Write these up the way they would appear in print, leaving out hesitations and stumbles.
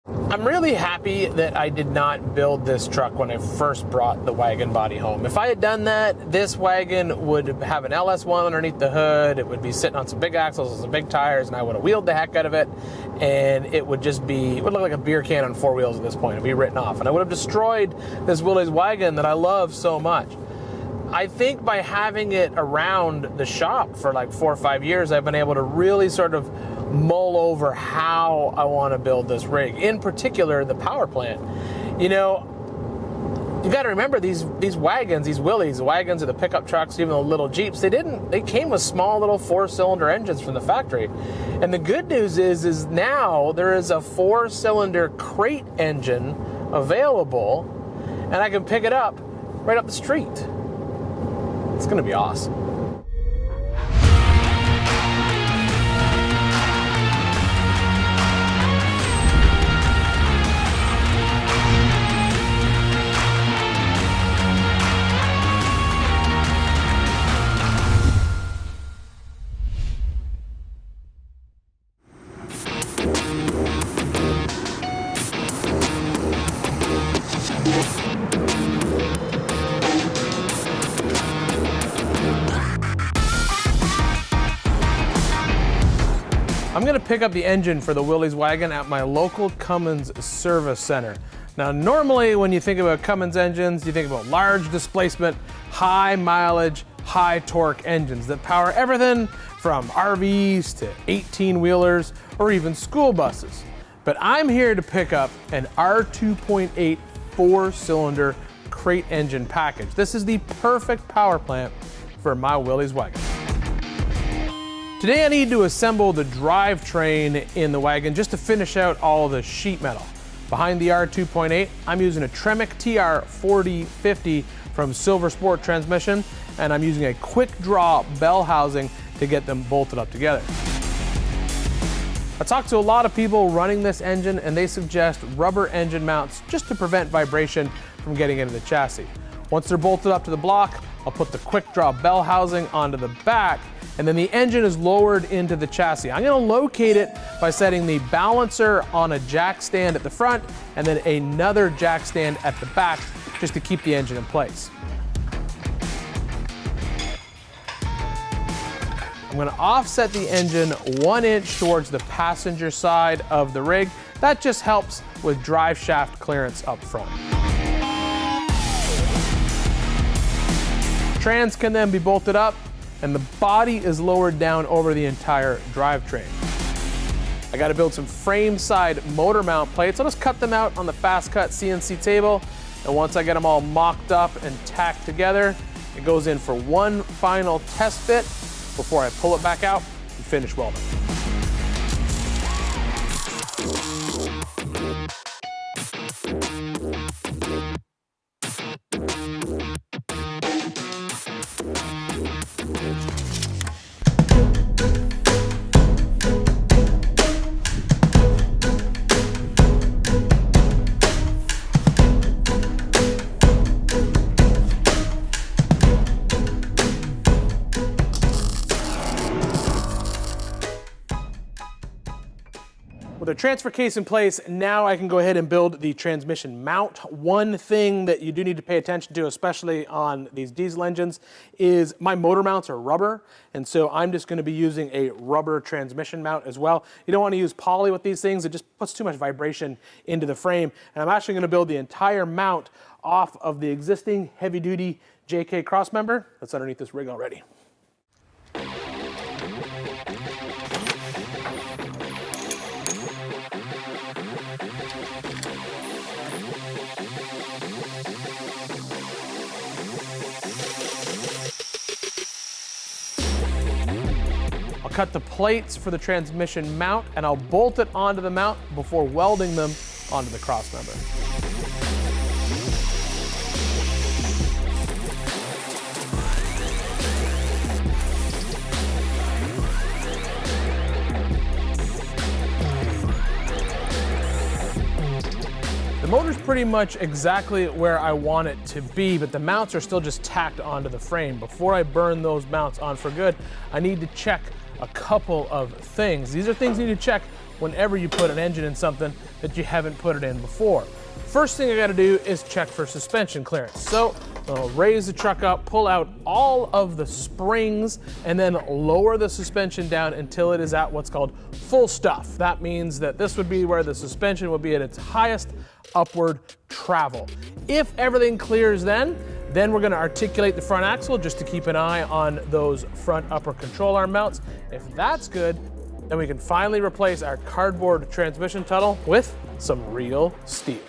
I'm really happy that I did not build this truck when I first brought the wagon body home. If I had done that, this wagon would have an LS1 underneath the hood, it would be sitting on some big axles and some big tires, and I would have wheeled the heck out of it, and it would just be, it would look like a beer can on four wheels at this point. It'd be written off, and I would have destroyed this Willys wagon that I love so much. I think by having it around the shop for like 4 or 5 years, I've been able to really sort of mull over how I want to build this rig. In particular, the power plant. You know, you got to remember these wagons, these Willys wagons or the pickup trucks, even the little Jeeps, they came with small little 4-cylinder engines from the factory. And the good news is now there is a 4-cylinder crate engine available, and I can pick it up right up the street. It's going to be awesome. I'm going to pick up the engine for the Willys wagon at my local Cummins service center. Now, normally when you think about Cummins engines, you think about large displacement, high mileage, high torque engines that power everything from RVs to 18-wheelers or even school buses. But I'm here to pick up an R2.8 4-cylinder crate engine package. This is the perfect power plant for my Willys wagon. Today I need to assemble the drivetrain in the wagon just to finish out all the sheet metal. Behind the R2.8, I'm using a Tremec TR4050 from Silver Sport Transmission, and I'm using a quick draw bell housing to get them bolted up together. I talked to a lot of people running this engine, and they suggest rubber engine mounts just to prevent vibration from getting into the chassis. Once they're bolted up to the block, I'll put the quick draw bell housing onto the back, and then the engine is lowered into the chassis. I'm going to locate it by setting the balancer on a jack stand at the front and then another jack stand at the back just to keep the engine in place. I'm going to offset the engine 1 inch towards the passenger side of the rig. That just helps with drive shaft clearance up front. Trans can then be bolted up, and the body is lowered down over the entire drivetrain. I got to build some frame side motor mount plates. I'll just cut them out on the fast cut CNC table, and once I get them all mocked up and tacked together, it goes in for one final test fit before I pull it back out and finish welding. With a transfer case in place, now I can go ahead and build the transmission mount. One thing that you do need to pay attention to, especially on these diesel engines, is my motor mounts are rubber, and so I'm just going to be using a rubber transmission mount as well. You don't want to use poly with these things, it just puts too much vibration into the frame, and I'm actually going to build the entire mount off of the existing heavy-duty JK crossmember that's underneath this rig already. Cut the plates for the transmission mount, and I'll bolt it onto the mount before welding them onto the crossmember. The motor's pretty much exactly where I want it to be, but the mounts are still just tacked onto the frame. Before I burn those mounts on for good, I need to check a couple of things. These are things you need to check whenever you put an engine in something that you haven't put it in before. First thing I gotta do is check for suspension clearance. So I'll raise the truck up, pull out all of the springs, and then lower the suspension down until it is at what's called full stuff. That means that this would be where the suspension would be at its highest upward travel. If everything clears then we're gonna articulate the front axle just to keep an eye on those front upper control arm mounts. If that's good, then we can finally replace our cardboard transmission tunnel with some real steel.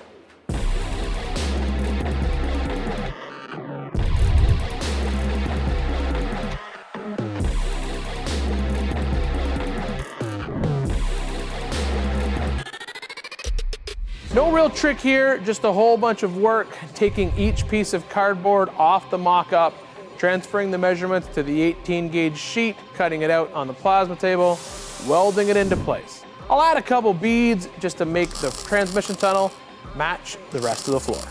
No real trick here, just a whole bunch of work, taking each piece of cardboard off the mock-up, transferring the measurements to the 18 gauge sheet, cutting it out on the plasma table, welding it into place. I'll add a couple beads just to make the transmission tunnel match the rest of the floor.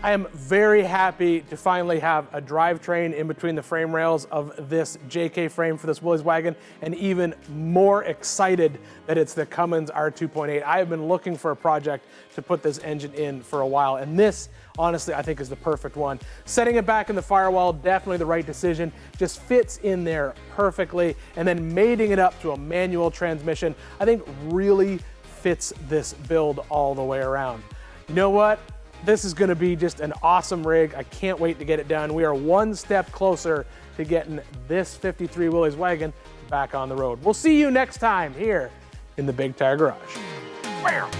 I am very happy to finally have a drivetrain in between the frame rails of this JK frame for this Willys wagon, and even more excited that it's the Cummins R2.8. I have been looking for a project to put this engine in for a while, and this, honestly, I think is the perfect one. Setting it back in the firewall, definitely the right decision. Just fits in there perfectly, and then mating it up to a manual transmission, I think really fits this build all the way around. You know what? This is gonna be just an awesome rig. I can't wait to get it done. We are one step closer to getting this 53 Willys wagon back on the road. We'll see you next time here in the Big Tire Garage. Bam!